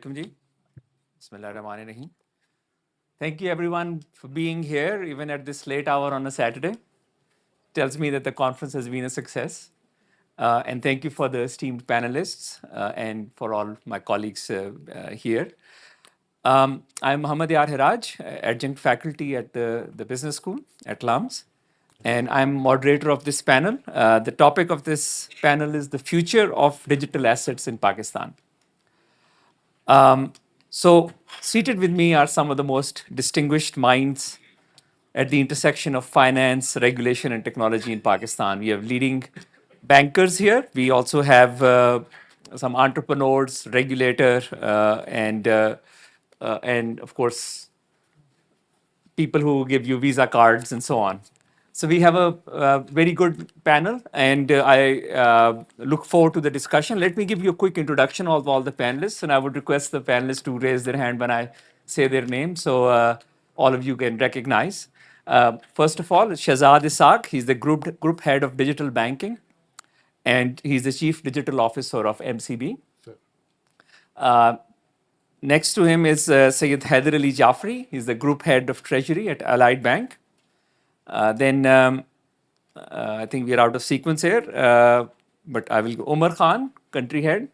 alaikum ji. Bismillahirrahmanirrahim. Thank you everyone for being here, even at this late hour on a Saturday. Tells me that the conference has been a success. And thank you for the esteemed panelists and for all my colleagues here. I'm Muhammad Hiraj, adjunct faculty at the business school at LUMS. And I'm moderator of this panel. The topic of this panel is the future of digital assets in Pakistan. So seated with me are some of the most distinguished minds at the intersection of finance, regulation, and technology in Pakistan. We have leading bankers here. We also have some entrepreneurs, regulator, and of course, people who give you Visa cards and so on. So we have a very good panel, and I look forward to the discussion. Let me give you a quick introduction of all the panelists, and I would request the panelists to raise their hand when I say their name, so all of you can recognize. First of all, Shahzad Ishaq. He's the group head of digital banking, and he's the chief digital officer of MCB. Next to him is Syed Haider Ali Jafri. He's the group head of Treasury at Allied Bank. Then I think we're out of sequence here, but I will go. Umer Khan, country head,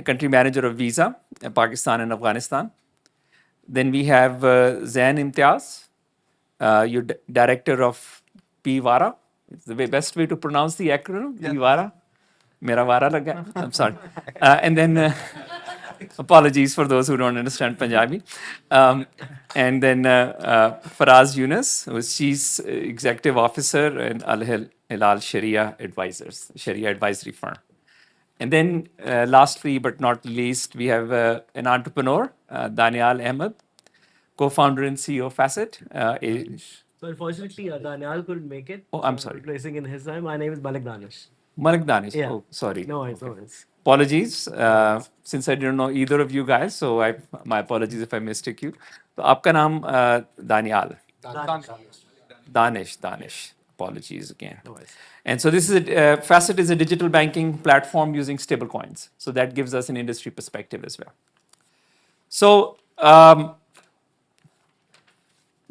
country manager of Visa, Pakistan and Afghanistan. Then we have Zain Imtiaz, your director of PVARA. It's the best way to pronounce the acronym, PVARA. Mera vara laga. I'm sorry. And then apologies for those who don't understand Punjabi. And then Faraz Younus, who's Chief Executive Officer in Hilal Shariah Advisors, Shariah Advisory Firm. And then lastly, but not least, we have an entrepreneur, Danial Ahmed, co-founder and CEO of Fasset. So unfortunately, Danial couldn't make it. Oh, I'm sorry. Replacing in his time. My name is Malik Danish. Malik Danish. Yeah. Oh, sorry. No worries, no worries. Apologies, since I didn't know either of you guys, so my apologies if I mistake you. So, आपका नाम Danial. Danish. Apologies again. No worries. And so this is Fasset is a digital banking platform using stablecoins. So that gives us an industry perspective as well. So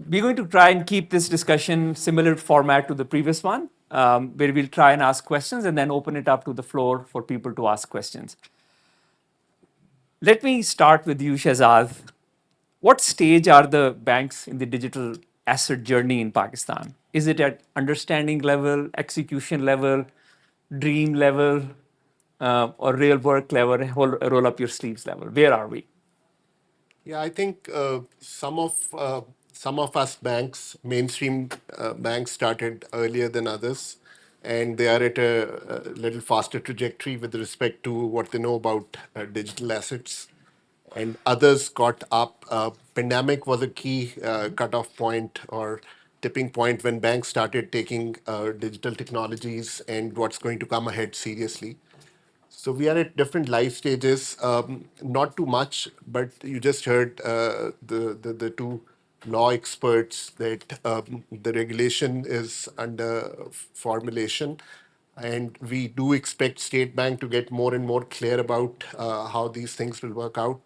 we're going to try and keep this discussion similar format to the previous one, where we'll try and ask questions and then open it up to the floor for people to ask questions. Let me start with you, Shahzad. What stage are the banks in the digital asset journey in Pakistan? Is it at understanding level, execution level, dream level, or real work level, roll up your sleeves level? Where are we? Yeah, I think some of us banks, mainstream banks, started earlier than others, and they are at a little faster trajectory with respect to what they know about digital assets. And others caught up. Pandemic was a key cutoff point or tipping point when banks started taking digital technologies and what's going to come ahead seriously. So we are at different life stages, not too much, but you just heard the two law experts that the regulation is under formulation, and we do expect State Bank to get more and more clear about how these things will work out.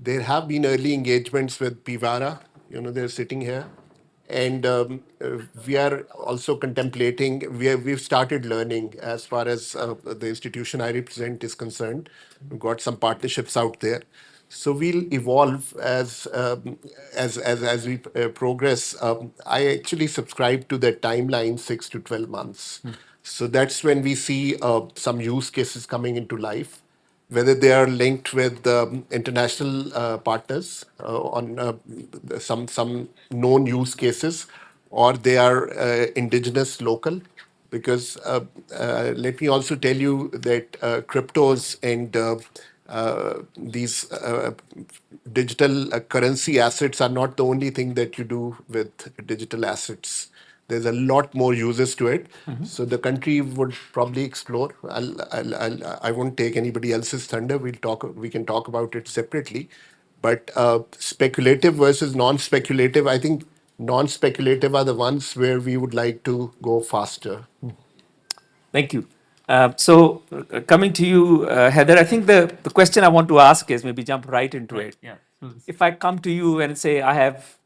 There have been early engagements with PVARA. They're sitting here. And we are also contemplating, we've started learning as far as the institution I represent is concerned. We've got some partnerships out there. So we'll evolve as we progress. I actually subscribe to the timeline 6 to 12 months. So that's when we see some use cases coming into life, whether they are linked with international partners on some known use cases, or they are indigenous local. Because let me also tell you that cryptos and these digital currency assets are not the only thing that you do with digital assets. There's a lot more uses to it. So the country would probably explore. I won't take anybody else's thunder. We can talk about it separately. But speculative versus non-speculative, I think non-speculative are the ones where we would like to go faster. Thank you. Coming to you, Haider, I think the question I want to ask is maybe jump right into it. Yeah. If I come to you and say I have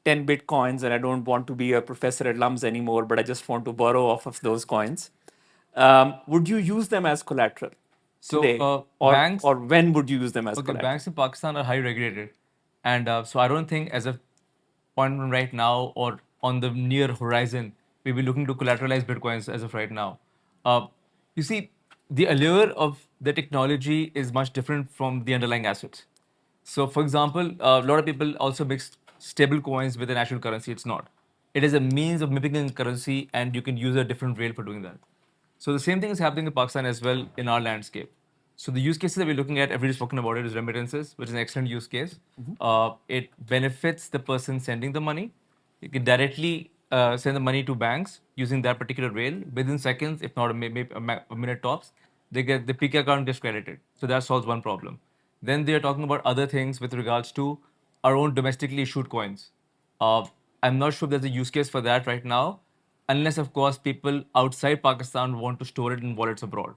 10 bitcoins and I don't want to be a professor at LUMS anymore, but I just want to borrow off of those coins, would you use them as collateral today? Banks, or when would you use them as okay, collateral? banks in Pakistan are highly regulated, and so I don't think as a point right now or on the near horizon we'll be looking to collateralize bitcoins as of right now. Uh, you see, the allure of the technology is much different from the underlying assets. So, for example, a lot of people also mix stable coins with an actual currency. It's not. It is a means of mimicking currency, and you can use a different rail for doing that. So the same thing is happening in Pakistan as well in our landscape. So the use cases that we're looking at, everybody's spoken about it, is remittances, which is an excellent use case. It benefits the person sending the money. You can directly send the money to banks using that particular rail within seconds, if not maybe a minute tops. They get the PK account gets credited. So that solves one problem. Then they are talking about other things with regards to our own domestically issued coins. Uh, I'm not sure if there's a use case for that right now, unless, of course, people outside Pakistan want to store it in wallets abroad,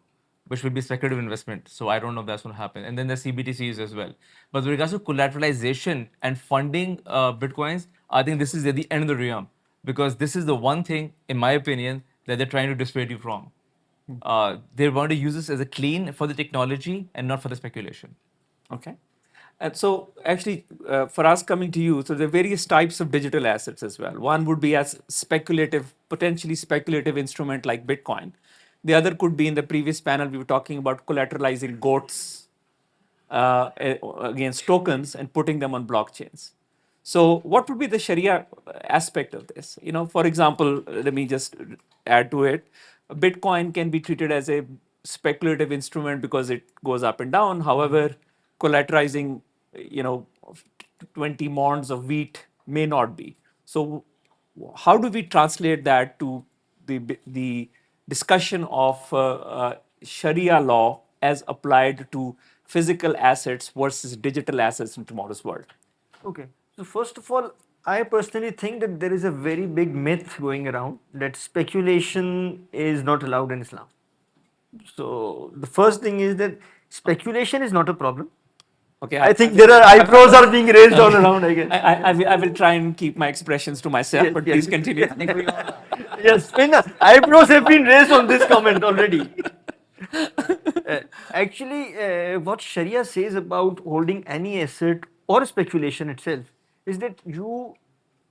which will be speculative investment. So I don't know if that's going to happen. And then there's CBDCs as well. But with regards to collateralization and funding Bitcoins, I think this is at the end of the realm, because this is the one thing, in my opinion, that they're trying to dissuade you from. They want to use this as a clean for the technology and not for the speculation. Okay. And so actually, Faraz, coming to you, so there are various types of digital assets as well. One would be as speculative, potentially speculative instrument like Bitcoin. The other could be, in the previous panel, we were talking about collateralizing goats against tokens and putting them on blockchains. So what would be the Sharia aspect of this? For example, let me just add to it. Bitcoin can be treated as a speculative instrument because it goes up and down. However, collateralizing, 20 monds of wheat may not be. So how do we translate that to the discussion of Sharia law as applied to physical assets versus digital assets in tomorrow's world? Okay. So first of all, I personally think that there is a very big myth going around that speculation is not allowed in Islam. So the first thing is that speculation is not a problem. Okay, I think there are eyebrows are being raised all around, I guess. I will try and keep my expressions to myself, Yes, but yes. please continue. Yes, eyebrows have been raised on this comment already. Actually, what Sharia says about holding any asset or speculation itself is that you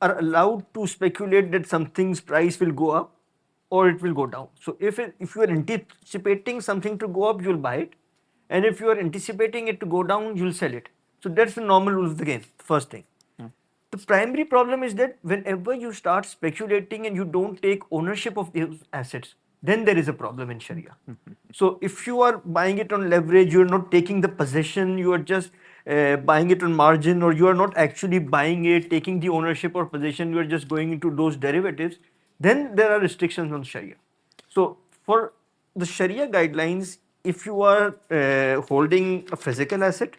are allowed to speculate that something's price will go up or it will go down. So if you are anticipating something to go up, you'll buy it, and if you are anticipating it to go down, you'll sell it. So that's the normal rules of the game. First thing. The primary problem is that whenever you start speculating and you don't take ownership of those assets, then there is a problem in Sharia. So if you are buying it on leverage, you are not taking the possession, you are just buying it on margin, or you are not actually buying it, taking the ownership or possession, you are just going into those derivatives, then there are restrictions on Sharia. So for the Sharia guidelines, if you are holding a physical asset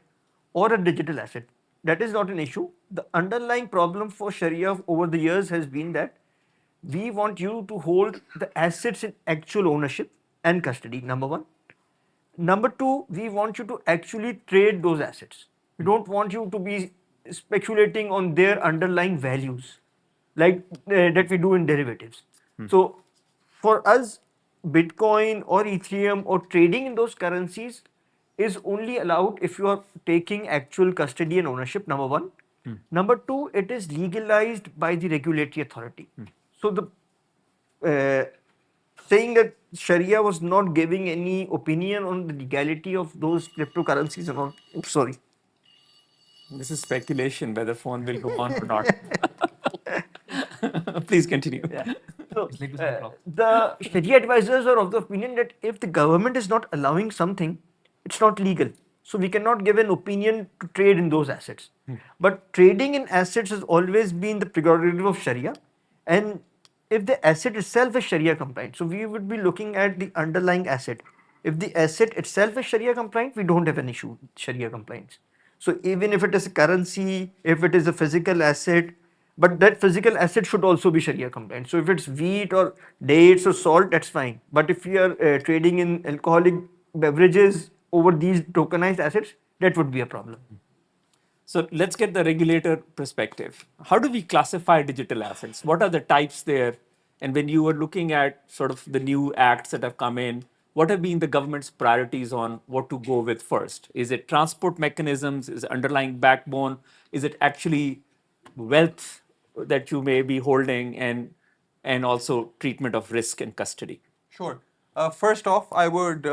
or a digital asset, that is not an issue. The underlying problem for Sharia over the years has been that we want you to hold the assets in actual ownership and custody, number one. Number two, we want you to actually trade those assets. We don't want you to be speculating on their underlying values like that we do in derivatives. So for us, Bitcoin or Ethereum or trading in those currencies is only allowed if you are taking actual custody and ownership, number one. Number two, it is legalized by the regulatory authority. So the saying that Sharia was not giving any opinion on the legality of those cryptocurrencies and all. Oops, sorry. This is speculation whether phone will go on or not. Please continue. Yeah. So, It's like this on clock. the Sharia advisors are of the opinion that if the government is not allowing something, it's not legal. So we cannot give an opinion to trade in those assets. But trading in assets has always been the prerogative of Sharia. And if the asset itself is Sharia compliant, so we would be looking at the underlying asset. If the asset itself is Sharia compliant, we don't have an issue with Sharia compliance. So even if it is a currency, if it is a physical asset, But that physical asset should also be Sharia compliant. So if it's wheat or dates or salt, that's fine. But if we are trading in alcoholic beverages over these tokenized assets, that would be a problem. So let's get the regulator perspective. How do we classify digital assets? What are the types there? And when you were looking at sort of the new acts that have come in, what have been the government's priorities on what to go with first? Is it transport mechanisms? Is it underlying backbone? Is it actually wealth that you may be holding and also treatment of risk and custody? Sure. First off, I would,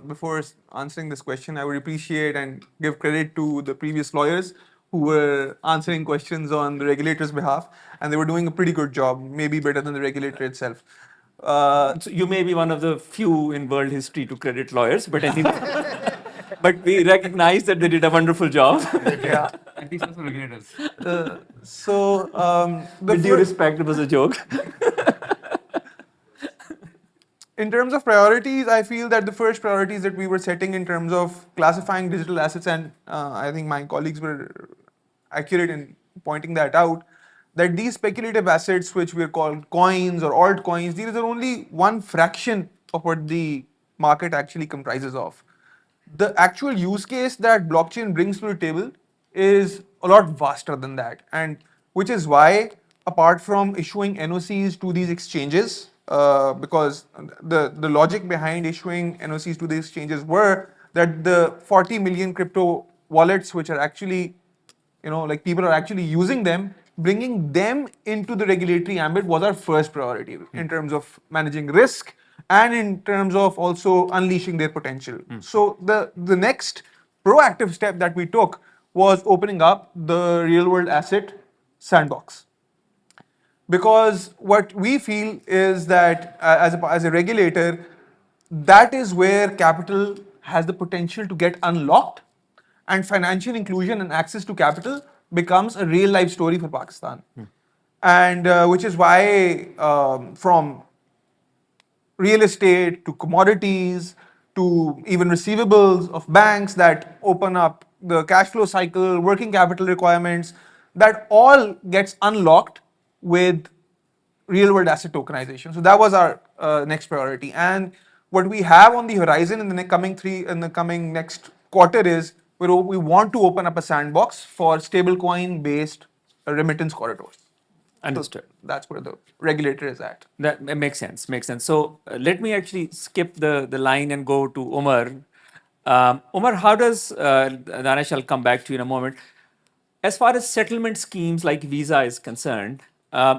before answering this question, I would appreciate and give credit to the previous lawyers who were answering questions on the regulator's behalf, and they were doing a pretty good job, maybe better than the regulator itself. So you may be one of the few in world history to credit lawyers, but anyway, but we recognize that they did a wonderful job. Yeah. And these also regulators. With due respect, it was a joke. In terms of priorities, I feel that the first priorities that we were setting in terms of classifying digital assets, and I think my colleagues were accurate in pointing that out, that these speculative assets, which we called coins or altcoins, these are only one fraction of what the market actually comprises of. The actual use case that blockchain brings to the table is a lot vaster than that, and which is why, apart from issuing NOCs to these exchanges, because the logic behind issuing NOCs to these exchanges were that the 40 million crypto wallets, which are actually, like people are actually using them, bringing them into the regulatory ambit was our first priority in terms of managing risk and in terms of also unleashing their potential. So the next proactive step that we took was opening up the real world asset sandbox. Because what we feel is that as a regulator, that is where capital has the potential to get unlocked, and financial inclusion and access to capital becomes a real life story for Pakistan. And which is why, from real estate to commodities to even receivables of banks that open up the cash flow cycle, working capital requirements, that all gets unlocked with real world asset tokenization. So that was our next priority. And what we have on the horizon in the coming next quarter is we want to open up a sandbox for stablecoin based remittance corridors. Understood. So that's where the regulator is at. That makes sense. Makes sense. So let me actually skip the line and go to Umer. Umer, how does Danish? I'll come back to you in a moment. As far as settlement schemes like Visa is concerned,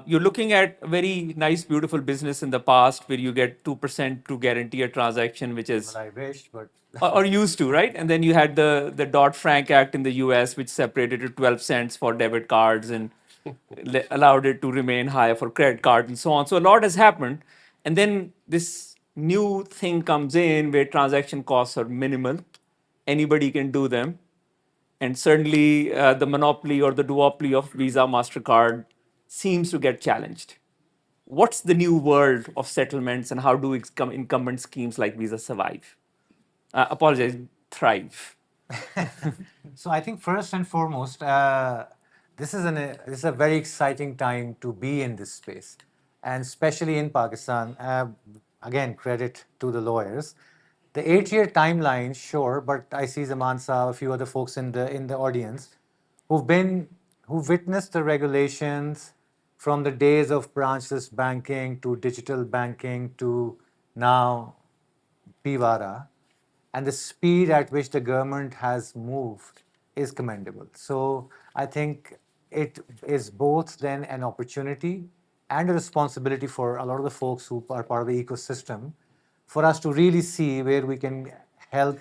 you're looking at a very nice, beautiful business in the past where you get 2% to guarantee a transaction, which is Well, I wish, but or used to, right? And then you had the Dodd-Frank Act in the US, which separated to 12 cents for debit cards and allowed it to remain high for credit cards and so on. So a lot has happened. And then this new thing comes in where transaction costs are minimal. Anybody can do them. And certainly the monopoly or the duopoly of Visa, MasterCard seems to get challenged. What's the new world of settlements and how do incumbent schemes like Visa survive? Apologize, thrive. so I think first and foremost, this is a very exciting time to be in this space, and especially in Pakistan. Again, credit to the lawyers. The 8-year timeline, sure, but I see Zaman Saab, a few other folks in the audience, who've witnessed the regulations from the days of branchless banking to digital banking to now PVARA, and the speed at which the government has moved is commendable. So I think it is both then an opportunity and a responsibility for a lot of the folks who are part of the ecosystem for us to really see where we can help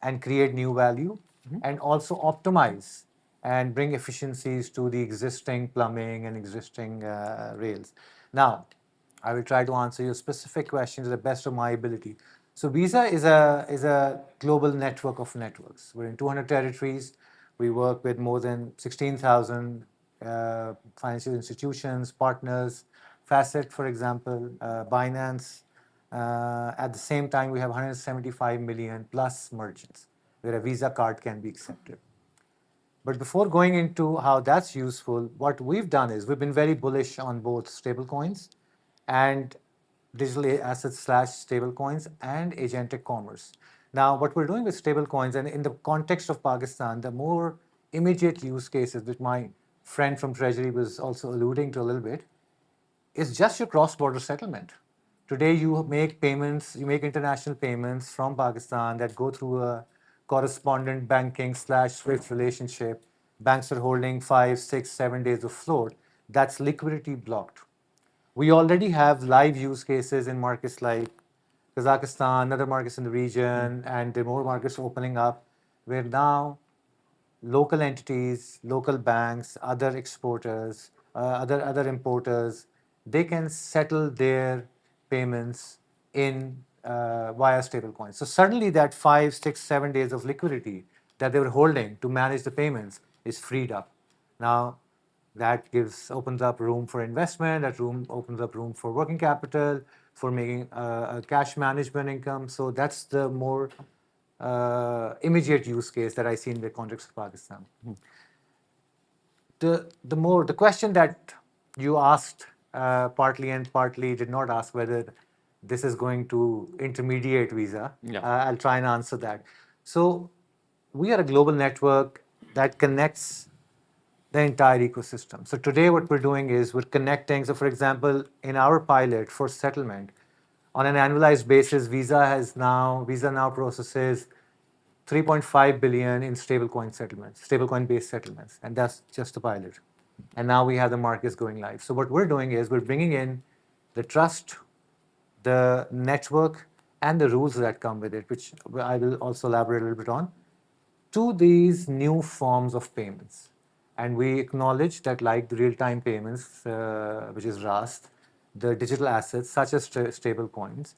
and create new value and also optimize and bring efficiencies to the existing plumbing and existing rails. Now, I will try to answer your specific question to the best of my ability. So Visa is a global network of networks. We're in 200 territories. We work with more than 16,000 financial institutions, partners, Fasset, for example, Binance. At the same time, we have 175 million plus merchants where a Visa card can be accepted. But before going into how that's useful, what we've done is we've been very bullish on both stablecoins and digital assets slash stablecoins and agentic commerce. Now, what we're doing with stablecoins, and in the context of Pakistan, the more immediate use cases, which my friend from Treasury was also alluding to a little bit, is just your cross-border settlement. Today, you make payments, you make international payments from Pakistan that go through a correspondent banking slash SWIFT relationship. Banks are holding 5, 6, 7 days of float. That's liquidity blocked. We already have live use cases in markets like Kazakhstan, other markets in the region, and there are more markets opening up where now local entities, local banks, other exporters, other importers, they can settle their payments in via stablecoins. So suddenly that 5, 6, 7 days of liquidity that they were holding to manage the payments is freed up. Now that opens up room for investment. That room opens up room for working capital, for making a cash management income. So that's the more immediate use case that I see in the context of Pakistan. The question that you asked partly and partly did not ask whether this is going to intermediate visa. Yeah. I'll try and answer that. So we are a global network that connects the entire ecosystem. So today what we're doing is we're connecting. So for example, in our pilot for settlement, on an annualized basis, Visa now processes 3.5 billion in stablecoin settlements, stablecoin-based settlements, and that's just the pilot. And now we have the markets going live. So what we're doing is we're bringing in the trust, the network, and the rules that come with it, which I will also elaborate a little bit on, to these new forms of payments. And we acknowledge that, like the real-time payments, which is RAST, the digital assets such as stable coins,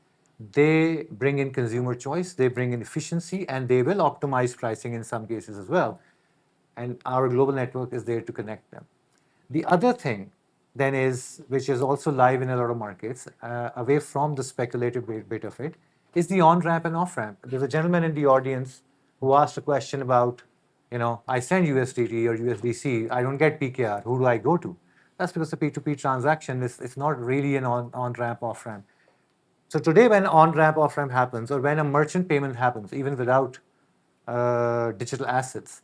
they bring in consumer choice, they bring in efficiency, and they will optimize pricing in some cases as well. And our global network is there to connect them. The other thing then is, which is also live in a lot of markets, away from the speculative bit of it, is the on-ramp and off-ramp. There's a gentleman in the audience who asked a question about, I send USDT or USDC, I don't get PKR, who do I go to? That's because the P2P transaction is not really an on-ramp, off-ramp. So today when on-ramp, off-ramp happens, or when a merchant payment happens, even without digital assets,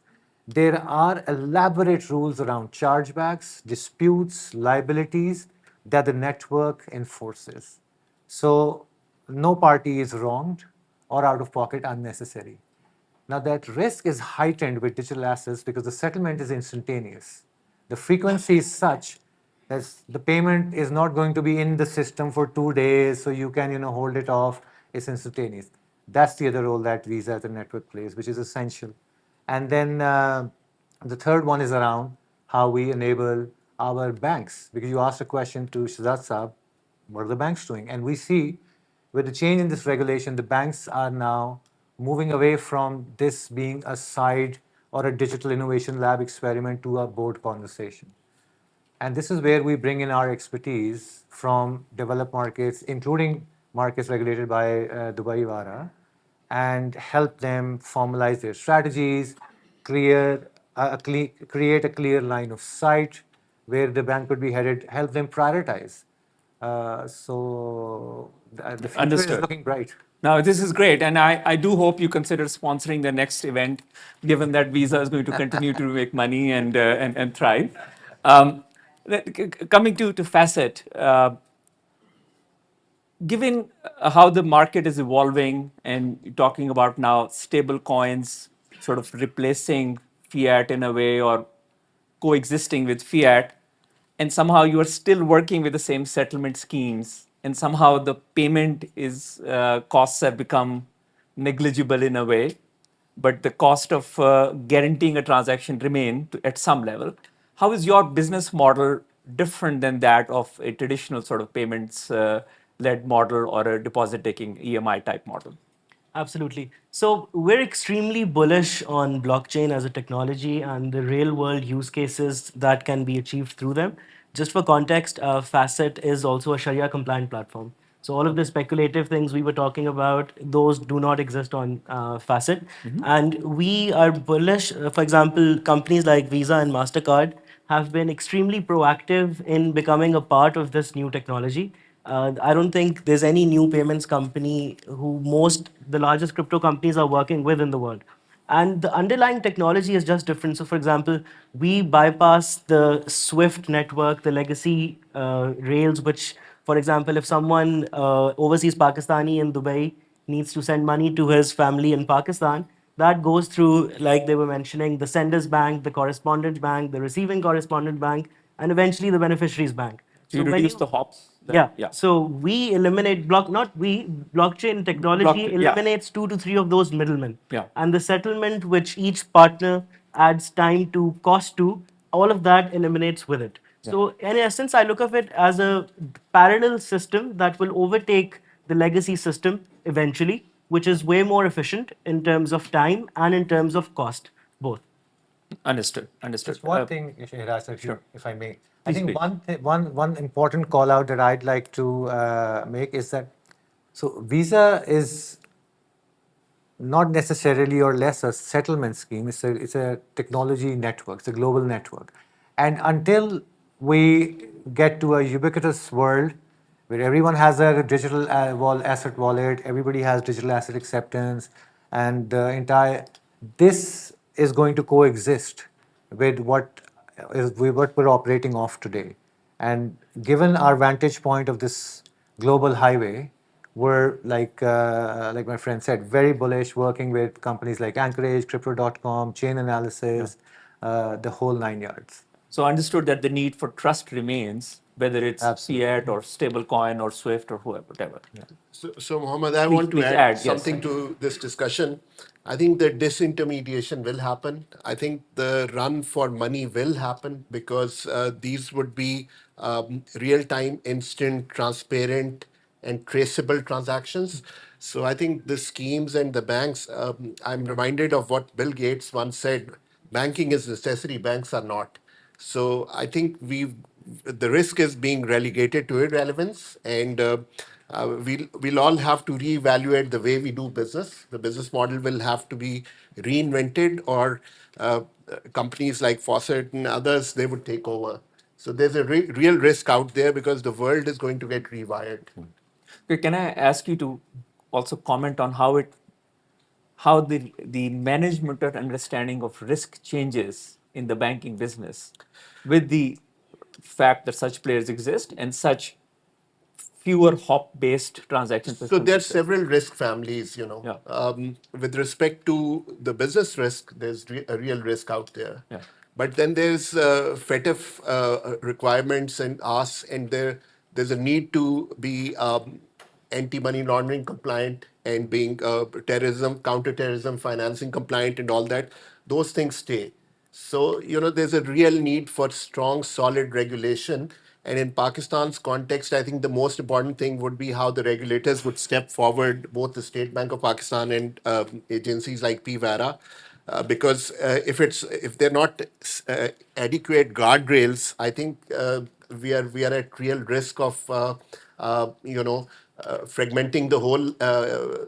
there are elaborate rules around chargebacks, disputes, liabilities that the network enforces. So no party is wronged or out of pocket unnecessary. Now that risk is heightened with digital assets because the settlement is instantaneous. The frequency is such that the payment is not going to be in the system for 2 days, so you can hold it off. It's instantaneous. That's the other role that Visa as a network plays, which is essential. And then the third one is around how we enable our banks. Because you asked a question to Shahzad Saab, what are the banks doing? And we see with the change in this regulation, the banks are now moving away from this being a side or a digital innovation lab experiment to a board conversation. And this is where we bring in our expertise from developed markets, including markets regulated by Dubai PVARA, and help them formalize their strategies, create a clear line of sight where the bank could be headed, help them prioritize. So the future Understood. is looking bright. Now, this is great, and I do hope you consider sponsoring the next event, given that Visa is going to continue to make money and thrive. Coming to Fasset, given how the market is evolving and talking about now stable coins sort of replacing fiat in a way or coexisting with fiat, and somehow you are still working with the same settlement schemes, and somehow the payment costs have become negligible in a way, but the cost of guaranteeing a transaction remain at some level. How is your business model different than that of a traditional sort of payments led model or a deposit taking EMI type model? Absolutely. So we're extremely bullish on blockchain as a technology and the real world use cases that can be achieved through them. Just for context, Facet is also a Sharia compliant platform. So all of the speculative things we were talking about, those do not exist on Facet. And we are bullish. For example, companies like Visa and MasterCard have been extremely proactive in becoming a part of this new technology. I don't think there's any new payments company who the largest crypto companies are working with in the world. And the underlying technology is just different. So, for example, we bypass the Swift network, the legacy rails, which, for example, if someone overseas Pakistani in Dubai needs to send money to his family in Pakistan, that goes through, like they were mentioning, the sender's bank, the correspondent bank, the receiving correspondent bank, and eventually the beneficiary's bank. So you when reduce the hops. Yeah. So we eliminate blockchain technology Yeah. eliminates 2 to 3 of those middlemen. Yeah. And the settlement which each partner adds time to, cost to, all of that eliminates with it. So in essence, I look at it as a parallel system that will overtake the legacy system eventually, which is way more efficient in terms of time and in terms of cost, both. Understood. Just one thing, Hiraj, if I may. I Please, think please. one important call out that I'd like to make is that so Visa is not necessarily or less a settlement scheme. It's a technology network. It's a global network, and until we get to a ubiquitous world where everyone has a digital asset wallet, everybody has digital asset acceptance, and the entire this is going to coexist with what we're operating off today. And given our vantage point of this global highway, we're like my friend said, very bullish, working with companies like Anchorage, Crypto.com, Chain Analysis, the whole 9 yards. So understood that the need for trust remains, whether it's Absolutely. fiat or stablecoin or Swift or whatever. So Mohammed, I Please- want to please add add, yes. something to this discussion. I think the disintermediation will happen. I think the run for money will happen because these would be real-time, instant, transparent, and traceable transactions. So I think the schemes and the banks, I'm reminded of what Bill Gates once said, banking is necessary, banks are not. So I think the risk is being relegated to irrelevance, and we'll all have to reevaluate the way we do business. The business model will have to be reinvented, or companies like Fasset and others, they would take over. So there's a real risk out there because the world is going to get rewired. Okay, can I ask you to also comment on how the management or understanding of risk changes in the banking business with the fact that such players exist and such fewer hop-based transaction So systems there are exist? several risk families, with respect to the business risk, there's a real risk out there. Yeah. But then there's FATF requirements and asks, and there's a need to be anti-money laundering compliant and being counter-terrorism financing compliant and all that. Those things stay. So, there's a real need for strong, solid regulation. And in Pakistan's context, I think the most important thing would be how the regulators would step forward, both the State Bank of Pakistan and agencies like PVARA, because if they're not adequate guardrails, I think we are at real risk of fragmenting the whole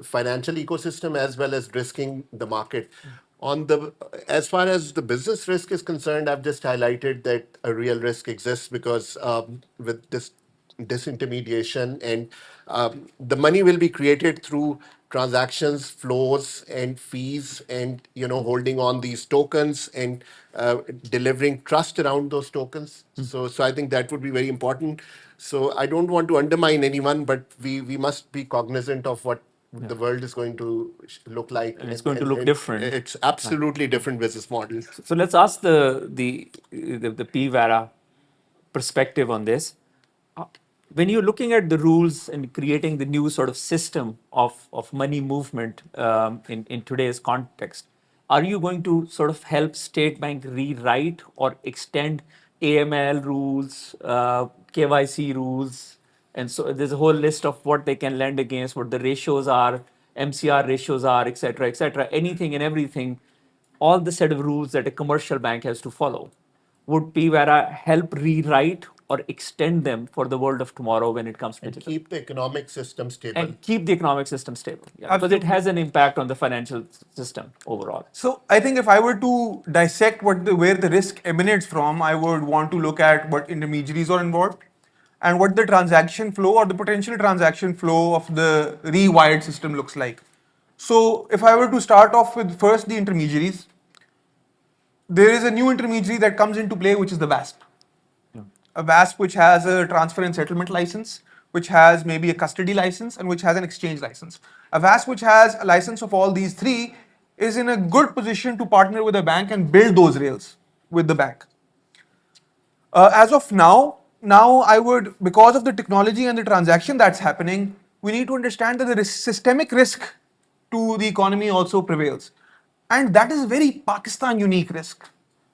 financial ecosystem as well as risking the market. As far as the business risk is concerned, I've just highlighted that a real risk exists because with this disintermediation, and the money will be created through transactions, flows, and fees, and holding on these tokens and delivering trust around those tokens. So I think that would be very important. So I don't want to undermine anyone, but we must be cognizant of what the world is going to look like. And it's going to look different. It's absolutely different business model. So let's ask the PVARA perspective on this. When you're looking at the rules and creating the new sort of system of money movement in today's context, are you going to sort of help State Bank rewrite or extend AML rules, KYC rules? And so there's a whole list of what they can lend against, what the ratios are, MCR ratios are, et cetera, anything and everything, all the set of rules that a commercial bank has to follow. Would PVARA help rewrite or extend them for the world of tomorrow when it comes to And digital. keep the economic system stable. And keep the economic system stable. Yeah, because it Absolutely. has an impact on the financial system overall. So I think if I were to dissect where the risk emanates from, I would want to look at what intermediaries are involved and what the transaction flow or the potential transaction flow of the rewired system looks like. So if I were to start off with first the intermediaries, there is a new intermediary that comes into play, which is the VASP. A VASP which has a transfer and settlement license, which has maybe a custody license, and which has an exchange license. A VASP which has a license of all these three is in a good position to partner with a bank and build those rails with the bank. As of now I would, because of the technology and the transaction that's happening, we need to understand that the systemic risk to the economy also prevails. And that is a very Pakistan unique risk.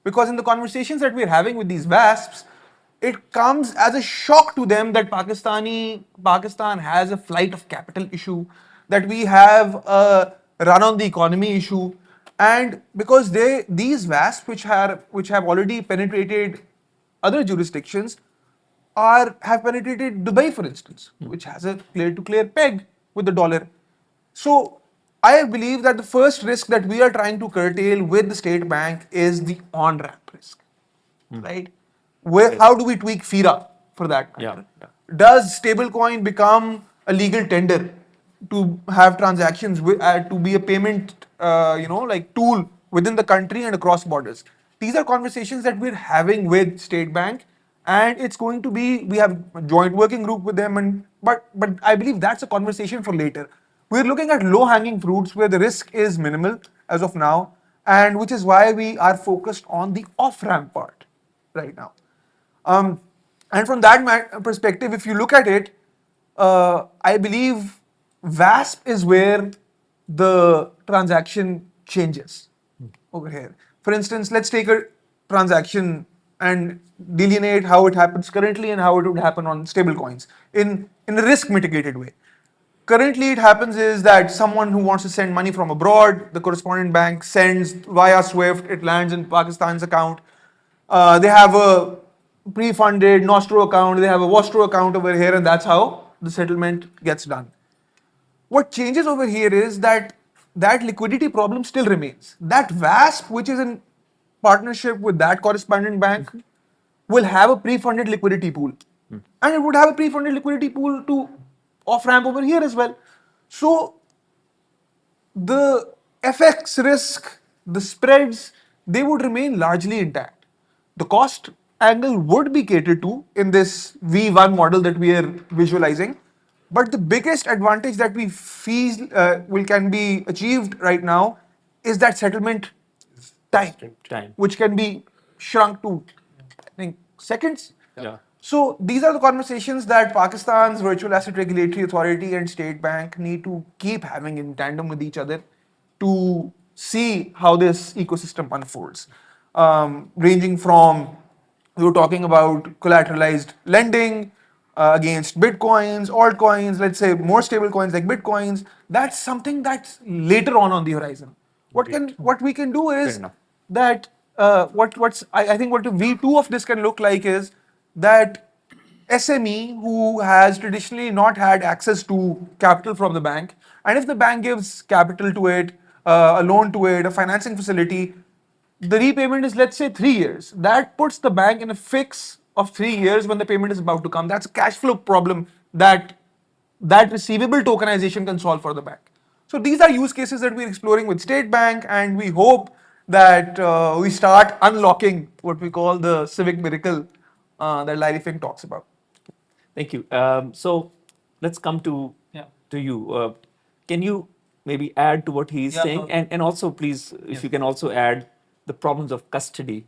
Because in the conversations that we're having with these VASPs, it comes as a shock to them that Pakistan has a flight of capital issue, that we have a run on the economy issue, and because these VASPs which have already penetrated other jurisdictions have penetrated Dubai, for instance, which has a clear to clear peg with the dollar. So I believe that the first risk that we are trying to curtail with the state bank is the on-ramp risk, right? How do we tweak FIRA for that matter? Does stablecoin become a legal tender to have transactions to be a payment, like tool within the country and across borders? These are conversations that we're having with State Bank, and it's going to be, we have a joint working group with them, but I believe that's a conversation for later. We're looking at low-hanging fruits where the risk is minimal as of now, and which is why we are focused on the off-ramp part right now. And from that perspective, if you look at it, I believe VASP is where the transaction changes over here. For instance, let's take a transaction and delineate how it happens currently and how it would happen on stablecoins in a risk mitigated way. Currently, it happens is that someone who wants to send money from abroad, the correspondent bank sends via SWIFT, it lands in Pakistan's account. They have a pre-funded Nostro account, they have a Vostro account over here, and that's how the settlement gets done. What changes over here is that that liquidity problem still remains. That VASP, which is in partnership with that correspondent bank, will have a pre-funded liquidity pool. And it would have a pre-funded liquidity pool to off-ramp over here as well. So the FX risk, the spreads, they would remain largely intact. The cost angle would be catered to in this V1 model that we are visualizing. But the biggest advantage that we feel can be achieved right now is that settlement time, which can be shrunk to, I think, seconds. So these are the conversations that Pakistan's Virtual Asset Regulatory Authority and State Bank need to keep having in tandem with each other to see how this ecosystem unfolds. Ranging from, we were talking about collateralized lending against bitcoins, altcoins, let's say more stable coins like bitcoins. That's something that's later on the horizon. What we can do is that I think what the V2 of this can look like is that SME who has traditionally not had access to capital from the bank, and if the bank gives capital to it, a loan to it, a financing facility, the repayment is, let's say, 3 years. That puts the bank in a fix of 3 years when the payment is about to come. That's a cash flow problem that receivable tokenization can solve for the bank. So these are use cases that we're exploring with State Bank, and we hope that we start unlocking what we call the civic miracle that Larry Fink talks about. Thank you. So let's come to you. Can you maybe add to what he's saying? And also, please, if you can also add the problems of custody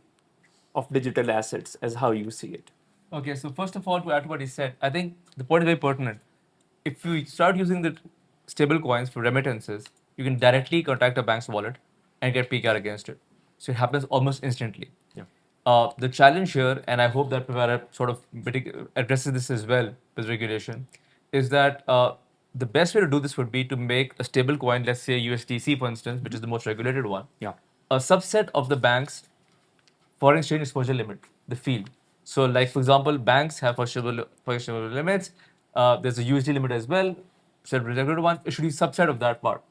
of digital assets as how you see it. Okay, so first of all, to add to what he said, I think the point is very pertinent. If you start using the stable coins for remittances, you can directly contact a bank's wallet and get PVARA against it. So it happens almost instantly. The challenge here, and I hope that PVARA sort of addresses this as well with regulation, is that the best way to do this would be to make a stable coin, let's say USDC, for instance, which is the most regulated one, a subset of the bank's foreign exchange exposure limit, the field. So, like for example, banks have forgivable limits. There's a USD limit as well. Self-regulated one. It should be subset of that part.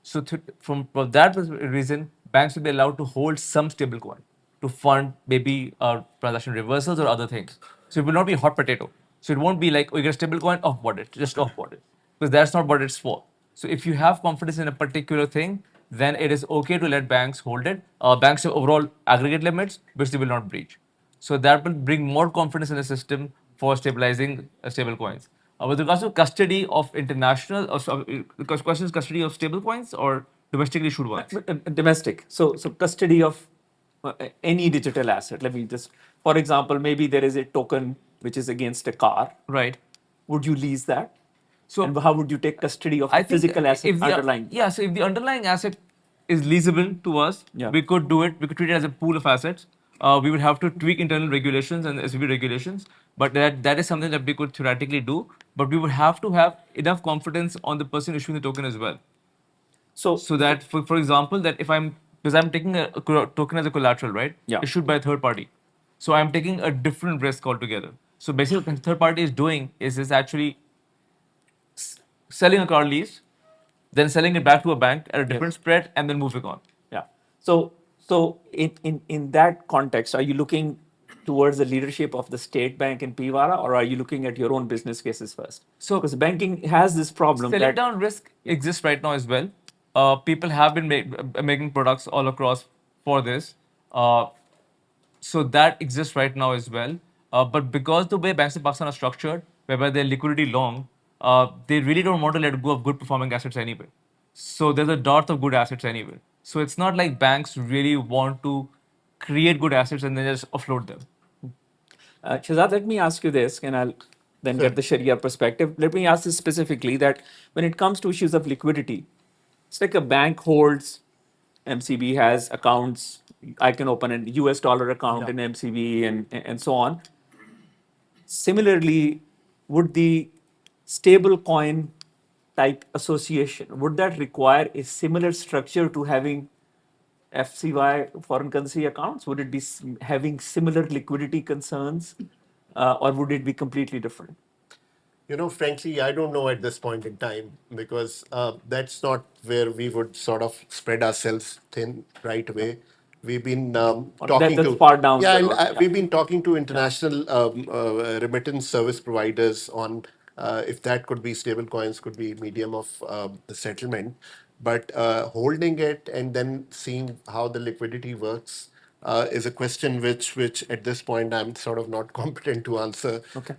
So, for that reason, banks will be allowed to hold some stablecoin to fund maybe transaction reversals or other things. So, it will not be a hot potato. So, it won't be like, oh, you get a stablecoin, off-board it, just off-board it. Because that's not what it's for. So, if you have confidence in a particular thing, then it is okay to let banks hold it. Banks have overall aggregate limits, which they will not breach. So that will bring more confidence in the system for stabilizing stable coins. With regards to custody of international, the question is custody of stable coins or domestically issued ones? Domestic. So custody of any digital asset. Let me just, for example, maybe there is a token which is against a car. Right. Would you lease that? So and how would you take custody of I the think physical asset if the, underlying? Yeah, so if the underlying asset is leasable to us, Yeah. we could do it. We could treat it as a pool of assets. We would have to tweak internal regulations and SVB regulations, but that is something that we could theoretically do. But we would have to have enough confidence on the person issuing the token as well. So that, for example, that if because I'm taking a token as a collateral, right? Yeah. Issued by a third party. So I'm taking a different risk altogether. So basically, what the third party is doing is actually selling a car lease, then selling it back to a bank at a different spread, and then moving on. Yeah. So in that context, are you looking towards the leadership of the state bank and PVARA, or are you looking at your own business cases first? So because banking has this problem selling that down risk exists right now as well. People have been making products all across for this. So that exists right now as well. But because the way banks in Pakistan are structured, whereby they're liquidity long, they really don't want to let go of good performing assets anyway. So there's a dearth of good assets anyway. So it's not like banks really want to create good assets and then just offload them. Shahzad, let me ask you this, and I'll then get the Sharia perspective. Let me ask this specifically that when it comes to issues of liquidity, it's like a bank holds, MCB has accounts. I can open a US dollar account in MCB and so on. Similarly, would the stable coin type association, would that require a similar structure to having FCY foreign currency accounts? Would it be having similar liquidity concerns, or would it be completely different? Frankly, I don't know at this point in time because that's not where we would sort of spread ourselves thin right away. We've been talking that's to far down yeah, the and road, yeah. we've been talking to international remittance service providers on if that could be stable coins, could be medium of the settlement. But holding it and then seeing how the liquidity works is a question which at this point I'm sort of not competent to answer. Okay.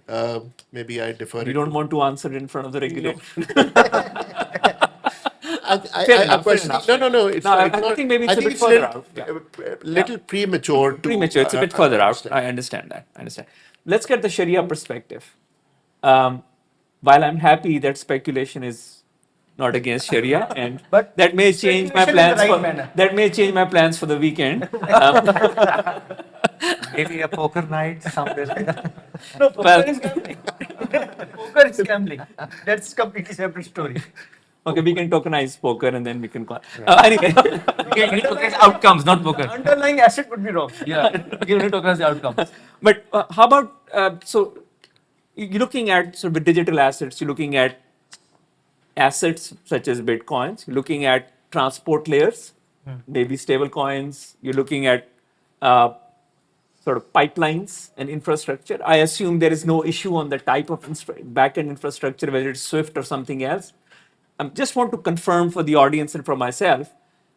Maybe I defer. You don't want to answer in front of the regulator. Fair enough. No. It's I not, think maybe it's I a think bit it's further out. little premature. Premature. It's a bit further out. understand. I understand that. Let's get the Sharia perspective. While I'm happy that speculation is not against Sharia, and But that may change my speculation in the plans right manner. that may change my plans for the weekend. Maybe a poker night somewhere. No, poker Well- is gambling. Poker is gambling. That's completely separate story. Okay, we can tokenize poker and then we can call. Anyway, You need to tokenize outcomes, not poker. Underlying asset would be wrong. Yeah, you need to tokenize the outcomes. but how about so you're looking at with digital assets, you're looking at assets such as bitcoins, you're looking at transport layers, maybe stable coins, you're looking at sort of pipelines and infrastructure. I assume there is no issue on the type of backend infrastructure, whether it's Swift or something else. I just want to confirm for the audience and for myself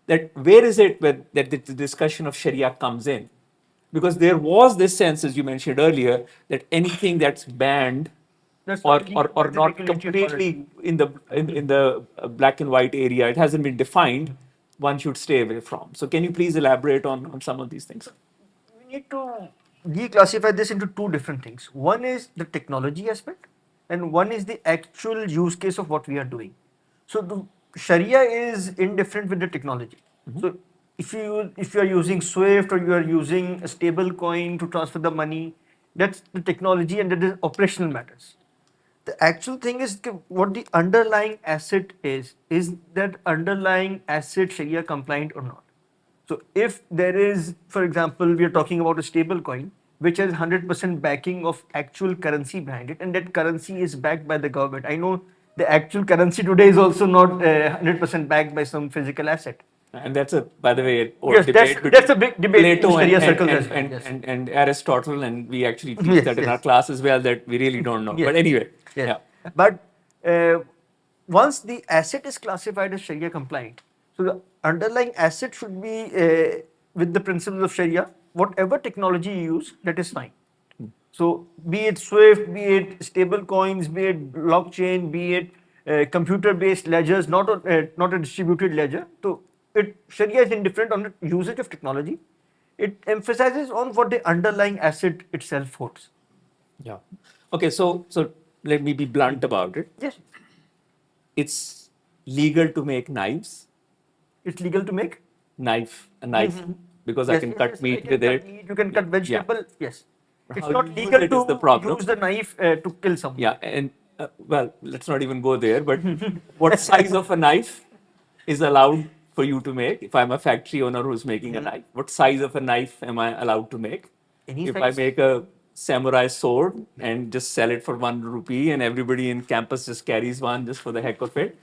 that where is it that the discussion of Sharia comes in? Because there was this sense, as you mentioned earlier, that anything that's banned That's or not not regulatory completely in the black and white area, it hasn't been defined, one should stay away from. So can you please elaborate on some of these things? We need to declassify this into two different things. One is the technology aspect, and one is the actual use case of what we are doing. So the Sharia is indifferent with the technology. So if you are using Swift or you are using a stable coin to transfer the money, that's the technology and that is operational matters. The actual thing is what the underlying asset is that underlying asset Sharia compliant or not? So if there is, for example, we are talking about a stable coin, which has 100% backing of actual currency behind it, and that currency is backed by the government. I know the actual currency today is also not 100% backed by some physical asset. And that's a, by the way, old Yes, debate that's a big debate in Plato Sharia and, circles as well. Yes. and Aristotle, and we actually teach Yes, that in yes. our class as well, that we really don't know. Yes. But anyway, Yes. yeah. But once the asset is classified as Sharia compliant, so the underlying asset should be with the principles of Sharia. Whatever technology you use, that is fine. So be it Swift, be it stable coins, be it blockchain, be it computer-based ledgers, not a distributed ledger. So Sharia is indifferent on the usage of technology. It emphasizes on what the underlying asset itself holds. Yeah. Okay, so let me be blunt about it. Yes, It's legal to make knives, it's legal to make. a knife, because I Yes, can yes, cut yes, meat I can with cut it. meat, you can cut vegetable. Yes, it's How not you use legal it is the to problem. use the knife to kill someone. Yeah, and well, let's not even go there. But what size of a knife is allowed for you to make? If I'm a factory owner who's making a knife, what size of a knife am I allowed to make? Any If I size. make a samurai sword and just sell it for 1 rupee, and everybody in campus just carries one just for the heck of it,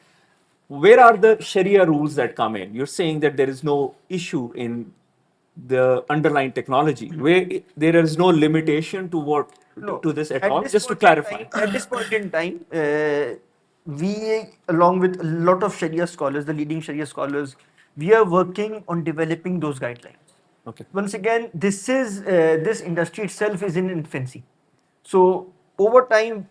where are the Sharia rules that come in? You're saying that there is no issue in the underlying technology, where there is no limitation to what No, to this at at all. this Just to point in clarify. time, at this point in time, we, along with a lot of Sharia scholars, the leading Sharia scholars, we are working on developing those guidelines. Okay. Once again, this industry itself is in infancy. So over time,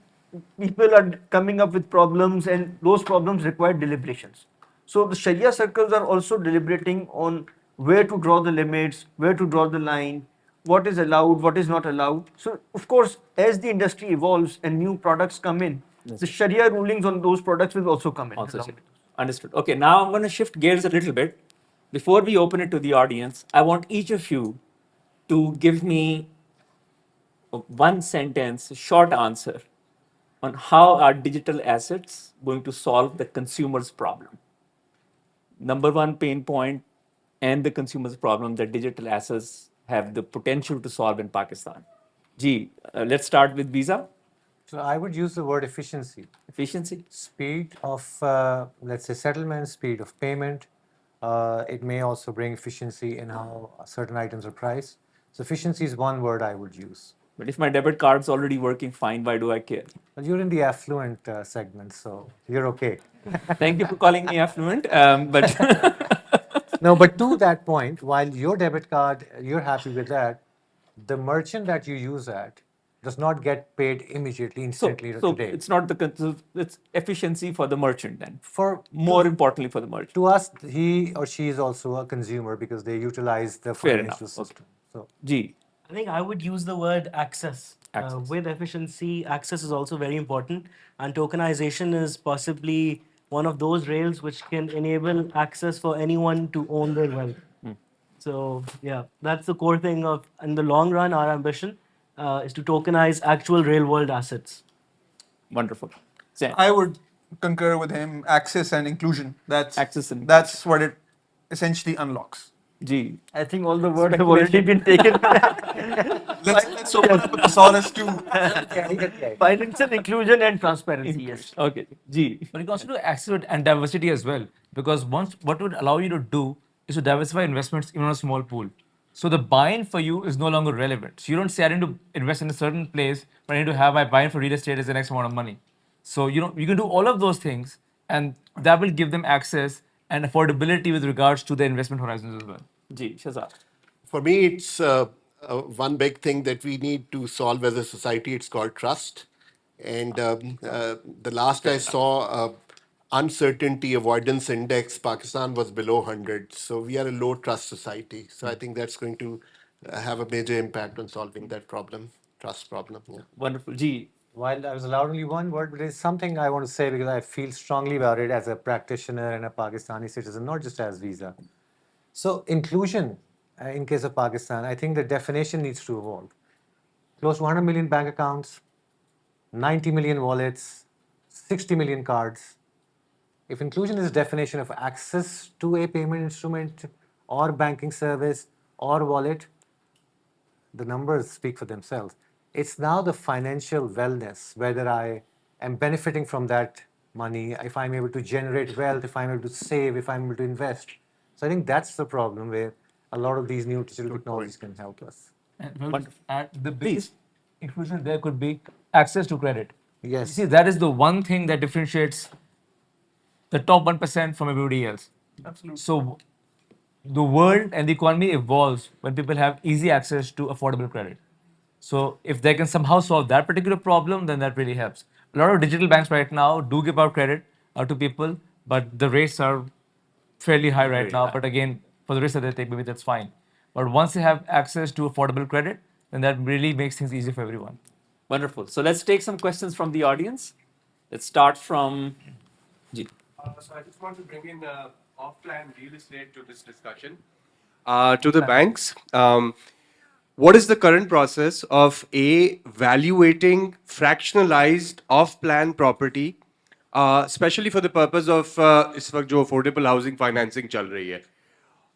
people are coming up with problems, and those problems require deliberations. So the Sharia circles are also deliberating on where to draw the limits, where to draw the line, what is allowed, what is not allowed. So of course, as the industry evolves and new products come in, the Sharia rulings on those products will also come in. Also, along with those. understood. Okay, now I'm going to shift gears a little bit. Before we open it to the audience, I want each of you to give me a one sentence, short answer on how are digital assets going to solve the consumer's problem. Number one pain point and the consumer's problem that digital assets have the potential to solve in Pakistan. Gee, let's start with Visa. So I would use the word efficiency. Efficiency. Speed of, let's say, settlement, speed of payment. It may also bring efficiency in how certain items are priced. So efficiency is one word I would use. But if my debit card's already working fine, why do I care? But you're in the affluent segment, so you're okay. Thank you for calling me affluent. But No, but to that point, while your debit card, you're happy with that, the merchant that you use at does not get paid immediately, instantly so today. it's not it's efficiency for the merchant then. For More importantly for the merchant. to us, he or she is also a consumer because they utilize the Fair financial enough. Okay. system. So G. I think I would use the word access. Access. With efficiency, access is also very important, and tokenization is possibly one of those rails which can enable access for anyone to own their wealth. So yeah, that's the core thing of, in the long run, our ambition is to tokenize actual real world assets. Wonderful. Zain. I would concur with him. Access and inclusion. Access and That's what it essentially unlocks. G. I think all the words have already been taken. Let's open up a thesaurus to Financial inclusion and transparency. Yes. Okay. G. But you can also do access and diversity as well, because once what would allow you to do is to diversify investments even on a small pool. So the buy-in for you is no longer relevant. So you don't say I need to invest in a certain place, but I need to have my buy-in for real estate as the next amount of money. So you can do all of those things, and that will give them access and affordability with regards to their investment horizons as well. G. Shahzad. For me, it's one big thing that we need to solve as a society. It's called trust. And the last I saw, uncertainty avoidance index, Pakistan was below 100. So we are a low trust society. So I think that's going to have a major impact on solving that problem, trust problem. Yeah. Wonderful. G. while I was allowed only one word, but it's something I want to say because I feel strongly about it as a practitioner and a Pakistani citizen, not just as Visa. So inclusion, in case of Pakistan, I think the definition needs to evolve. Close to 100 million bank accounts, 90 million wallets, 60 million cards. If inclusion is definition of access to a payment instrument or banking service or wallet, the numbers speak for themselves. It's now the financial wellness, whether I am benefiting from that money, if I'm able to generate wealth, if I'm able to save, if I'm able to invest. So I think that's the problem where a lot of these new digital technologies can help us. And the biggest inclusion there could be access to credit. Yes. You see, that is the one thing that differentiates the top 1% from everybody else. Absolutely. So the world and the economy evolves when people have easy access to affordable credit. So if they can somehow solve that particular problem, then that really helps. A lot of digital banks right now do give out credit to people, but the rates are fairly high right now. But again, for the risk that they take, maybe that's fine. But once they have access to affordable credit, then that really makes things easier for everyone. Wonderful. So let's take some questions from the audience. Let's start from Ji. So I just want to bring in off-plan real estate to this discussion. To the banks, what is the current process of evaluating fractionalized off-plan property, especially for the purpose of इस वक्त जो affordable housing financing चल रही है?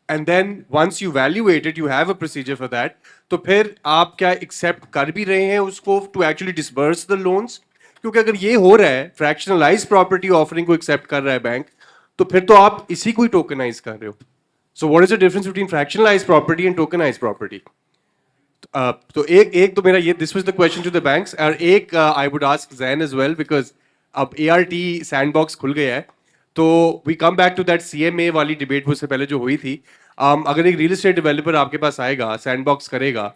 And then once you evaluate it, you have a procedure for that. तो फिर आप क्या accept कर भी रहे हैं उसको to actually disburse the loans? क्योंकि अगर ये हो रहा है, fractionalized property offering को accept कर रहा है बैंक, तो फिर तो आप इसी को ही tokenize कर रहे हो. So what is the difference between fractionalized property and tokenized property? तो एक तो मेरा ये this was the question to the banks और एक I would ask Zain as well because अब ART sandbox खुल गया है तो we come back to that CMA वाली debate उससे पहले जो हुई थी अगर एक real estate developer आपके पास आएगा sandbox करेगा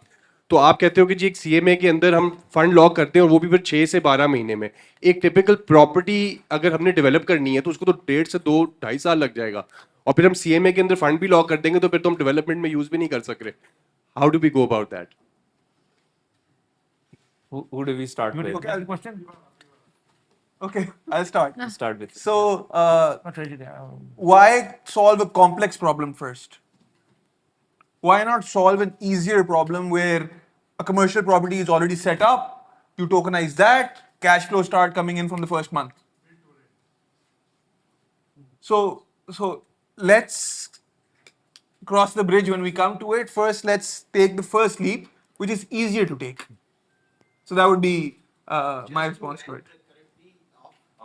तो आप कहते हो कि जी एक CMA के अंदर हम फंड लॉक करते हैं और वो भी फिर 6 से 12 महीने में एक टिपिकल प्रॉपर्टी अगर हमने डेवलप करनी है तो उसको तो 1.5 से 2-2.5 साल लग जाएगा और फिर हम CMA के अंदर फंड भी लॉक कर देंगे तो फिर तो हम डेवलपमेंट में यूज भी नहीं कर सक रहे. How do we go about that? Who do we start with? Okay, I'll question. Okay, I'll start. Start with. So, why solve a complex problem first? Why not solve an easier problem where a commercial property is already set up, you tokenize that, cash flow start coming in from the first month. So let's cross the bridge when we come to it. First, let's take the first leap, which is easier to take. So that would be my response to it.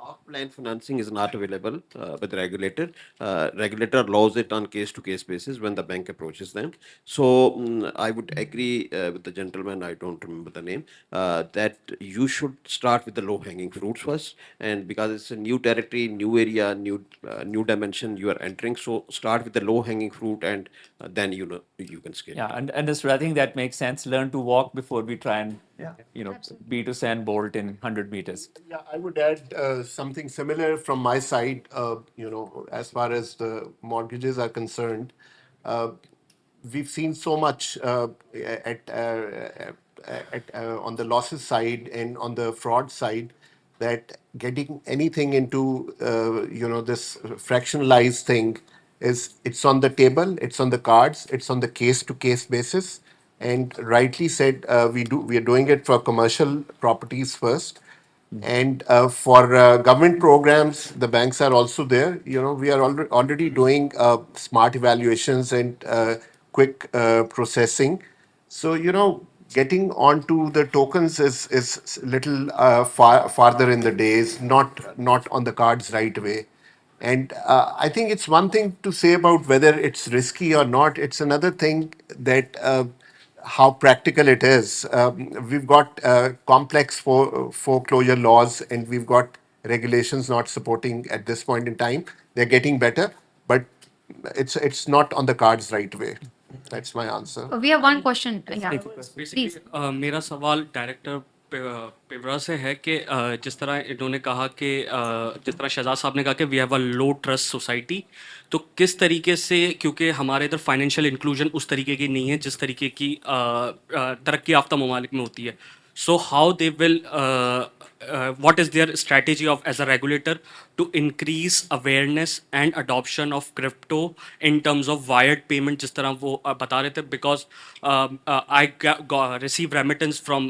Off-plan financing is not available with the regulator. Regulator allows it on case-to-case basis when the bank approaches them. So I would agree with the gentleman, I don't remember the name, that you should start with the low-hanging fruits first. And because it's a new territory, new area, new dimension you are entering, so start with the low-hanging fruit and then you can scale. Yeah, and understood. I think that makes sense. Learn to walk before we try and beat Usain Bolt in 100 meters. Yeah, I would add something similar from my side. As far as the mortgages are concerned, we've seen so much on the losses side and on the fraud side that getting anything into this fractionalized thing it's on the table, it's on the cards, it's on the case-to-case basis. And rightly said, we are doing it for commercial properties first. And for government programs, the banks are also there. We are already doing smart evaluations and quick processing. So, getting onto the tokens is little farther in the days, not on the cards right away. And I think it's one thing to say about whether it's risky or not. It's another thing that how practical it is. We've got complex foreclosure laws and we've got regulations not supporting at this point in time. They're getting better, but it's not on the cards right away. That's my answer. We have one question. Yeah, Basically, please. मेरा सवाल director पेवरा से है कि जिस तरह इन्होंने कहा कि जिस तरह शहजाद साहब ने कहा कि we have a low trust society, तो किस तरीके से, क्योंकि हमारे इधर फाइनेंशियल इंक्लूजन उस तरीके की नहीं है जिस तरीके की तरक्की याफ्ता ममालिक में होती है. So how they will, what is their strategy of as a regulator to increase awareness and adoption of crypto in terms of wired payment जिस तरह वो बता रहे थे, because I receive remittance from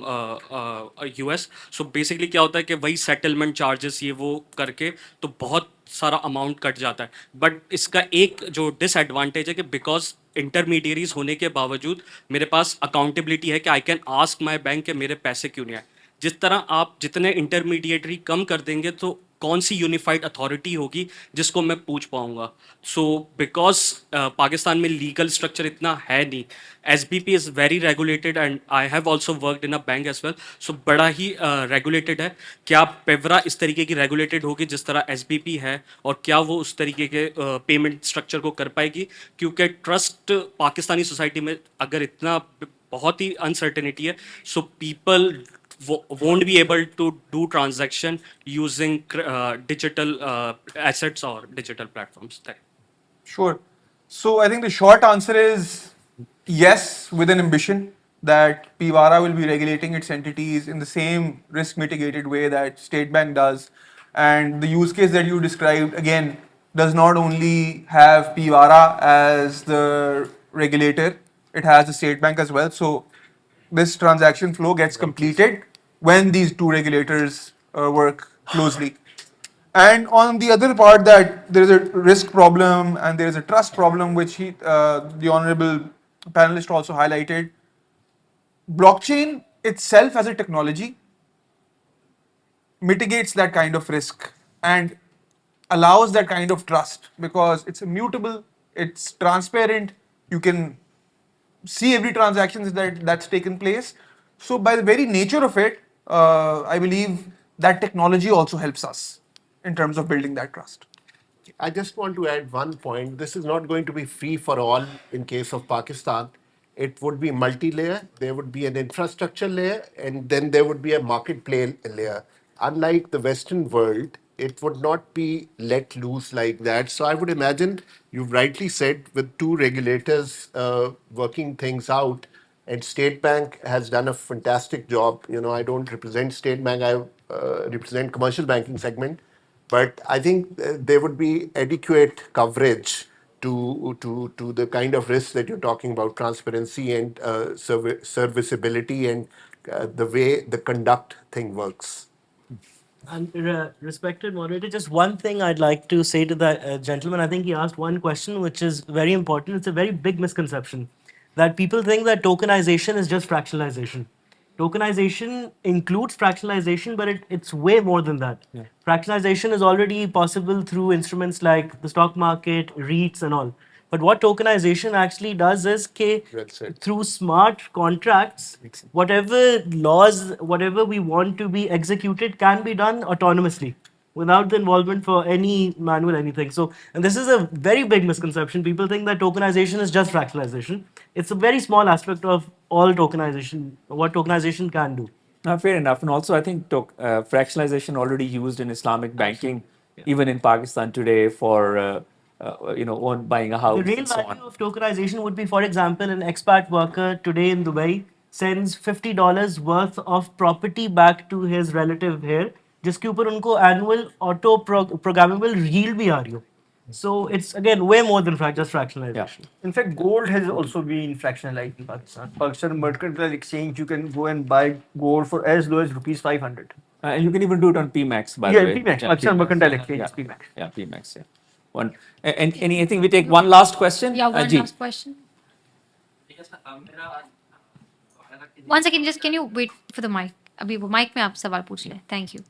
US. So basically क्या होता है कि वही settlement charges ये वो करके तो बहुत सारा अमाउंट कट जाता है. बट इसका एक जो डिसएडवांटेज है कि बिकॉज इंटरमीडियरीज होने के बावजूद मेरे पास अकाउंटेबिलिटी है कि I can ask my bank कि मेरे पैसे क्यों नहीं आए। जिस तरह आप जितने इंटरमीडिएटरी कम कर देंगे तो कौन सी यूनिफाइड अथॉरिटी होगी जिसको मैं पूछ पाऊंगा। सो बिकॉज पाकिस्तान में लीगल स्ट्रक्चर इतना है नहीं, SBP is very regulated and I have also worked in a bank as well, so बड़ा ही रेगुलेटेड है। क्या पेवरा इस तरीके की रेगुलेटेड होगी जिस तरह SBP है, और क्या वो उस तरीके के पेमेंट स्ट्रक्चर को कर पाएगी? क्योंकि ट्रस्ट पाकिस्तानी सोसाइटी में अगर इतना बहुत ही अनसर्टेनिटी है, so people won't be able to do transaction using digital assets or digital platforms. Sure. So I think the short answer is yes, with an ambition that PVARA will be regulating its entities in the same risk mitigated way that State Bank does. And the use case that you described again does not only have PVARA as the regulator, it has the State Bank as well. So this transaction flow gets completed when these two regulators work closely. And on the other part, that there is a risk problem and there is a trust problem, which the honorable panelist also highlighted. Blockchain itself as a technology mitigates that kind of risk and allows that kind of trust because it's immutable, it's transparent, you can see every transaction that's taken place. So by the very nature of it, I believe that technology also helps us in terms of building that trust. I just want to add one point. This is not going to be free for all in case of Pakistan. It would be multi-layer. There would be an infrastructure layer, and then there would be a marketplace layer. Unlike the Western world, it would not be let loose like that. So I would imagine, you've rightly said, with two regulators working things out, and State Bank has done a fantastic job. You know, I don't represent State Bank, I represent commercial banking segment. But I think there would be adequate coverage to the kind of risks that you're talking about, transparency and serviceability and the way the conduct thing works. And respected moderator, just one thing I'd like to say to that gentleman. I think he asked one question which is very important. It's a very big misconception that people think that tokenization is just fractionalization. Tokenization includes fractionalization, but it's way more than that. Fractionalization is already possible through instruments like the stock market, REITs, and all. But what tokenization actually does is through smart contracts, whatever laws, whatever we want to be executed can be done autonomously without the involvement for any manual anything. So, and this is a very big misconception. People think that tokenization is just fractionalization. It's a very small aspect of all tokenization, what tokenization can do. Fair enough. And also, I think fractionalization already used in Islamic banking, even in Pakistan today for buying a house. The real and so value on. of tokenization would be, for example, an expat worker today in Dubai sends $50 worth of property back to his relative here, जिसके ऊपर उनको annual auto programmable yield भी आ रही हो. So it's again way more than just fractionalization. In fact, gold has also been fractionalized in Pakistan. Pakistan Mercantile Exchange, you can go and buy gold for as low as rupees 500. And you can even do it on PMAX, by the way. PMAX. Pakistan Mercantile Exchange is PMAX. Yeah, PMAX, yeah. One. And I think we take one last question. Yeah, one last question. One second, just can you wait for the mic? अभी वो mic में आप सवाल पूछ लें. Thank you.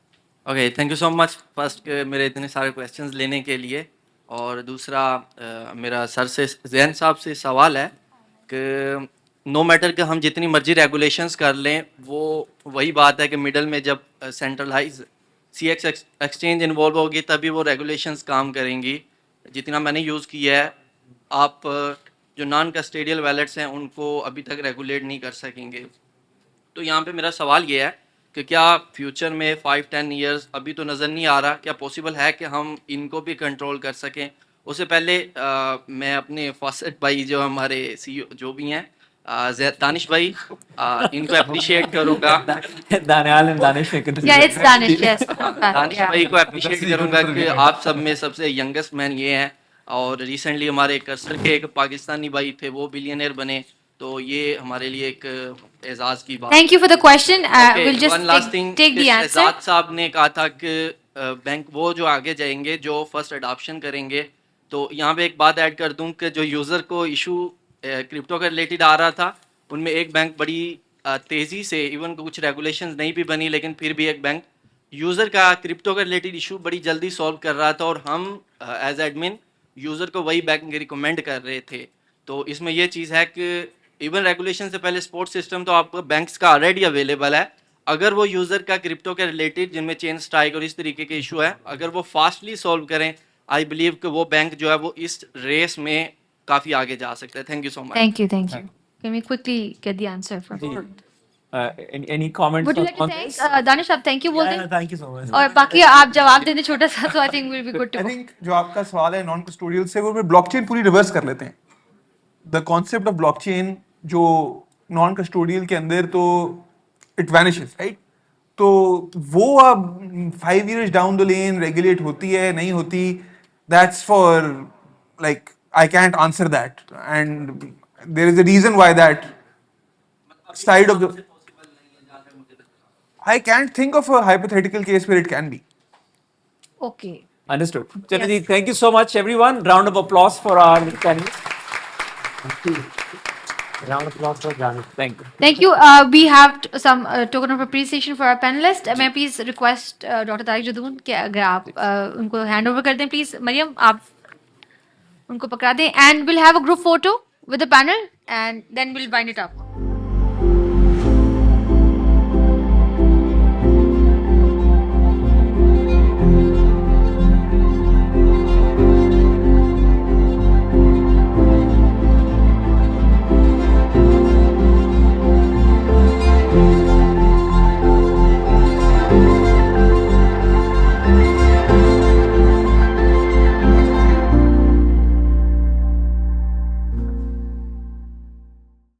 Okay, thank you so much. First, मेरे इतने सारे questions लेने के लिए, और दूसरा मेरा सर से जैन साहब से सवाल है कि नो मैटर कि हम जितनी मर्जी रेगुलेशंस कर लें, वो वही बात है कि मिडल में जब सेंट्रलाइज CX एक्सचेंज इन्वॉल्व होगी तभी वो रेगुलेशंस काम करेंगी. जितना मैंने यूज़ किया है, आप जो नॉन कस्टेडियल वैलेट्स हैं उनको अभी तक रेगुलेट नहीं कर सकेंगे. तो यहाँ पे मेरा सवाल ये है कि क्या फ्यूचर में 5-10 ईयर्स अभी तो नज़र नहीं आ रहा, क्या पॉसिबल है कि हम इनको भी कंट्रोल कर सकें? उससे पहले मैं अपने फासेट भाई जो हमारे CEO जो भी हैं, दानिश भाई, इनको अप्रिशिएट करूँगा. Danish Yeah, it's Danish, yes. Danish भाई को अप्रिशिएट करूँगा कि आप सब में सबसे यंगेस्ट मैन ये हैं, और रिसेंटली हमारे कर्सर के एक पाकिस्तानी भाई थे, वो बिलियनियर बने, तो ये हमारे लिए एक एजाज़ की बात. Thank you for the question. We'll just one last thing, take the answer. Shahzad साहब ने कहा था कि बैंक वो जो आगे जाएंगे जो फर्स्ट अडॉप्शन करेंगे, तो यहाँ पे एक बात ऐड कर दूं कि जो यूज़र को इशू क्रिप्टो का रिलेटेड आ रहा था, उनमें एक बैंक बड़ी तेज़ी से, इवन कुछ रेगुलेशंस नहीं भी बनी लेकिन फिर भी एक बैंक यूज़र का क्रिप्टो का रिलेटेड इशू बड़ी जल्दी सॉल्व कर रहा था, और हम एज एडमिन यूज़र को वही बैंक रिकमेंड कर रहे थे। तो इसमें ये चीज़ है कि इवन रेगुलेशन से पहले सपोर्ट सिस्टम तो आपको बैंक्स का ऑलरेडी अवेलेबल है। अगर वो यूज़र का क्रिप्टो के रिलेटेड जिनमें चेन स्ट्राइक और इस तरीके के इशू है, अगर वो फास्टली सॉल्व करें, आई बिलीव कि वो बैंक जो है वो इस रेस में काफ़ी आगे जा सकता है। Thank you so much. Thank you, thank you. Can we quickly get the answer from? Any comments Would you on, like to on thank this? Danish? आप thank you बोल दें थैंक यू सो मच। और बाकी आप जवाब दें छोटा सा, तो I think we'll be good to I go. think जो आपका सवाल है नॉन कस्टोडियल से, वो ब्लॉकचेन पूरी रिवर्स कर लेते हैं। द कॉन्सेप्ट ऑफ ब्लॉकचेन जो नॉन कस्टोडियल के अंदर, तो इट वैनिशेस, राइट? तो वो अब 5 years down the lane regulate होती है नहीं होती, that's for like I can't answer that, and there is a reason why that side of the I can't think of a hypothetical case where it can be. Okay. Understood. Chalaji, thank you so much, everyone. Round of applause for our panelists. Round of applause for Janu. Thank you. Thank you. We have some token of appreciation for our panelists. May I please request Dr. Tariq Jadoon कि अगर आप उनको hand over कर दें, please. Mariam, आप उनको पकड़ा दें, and we'll have a group photo with the panel, and then we'll wind it up.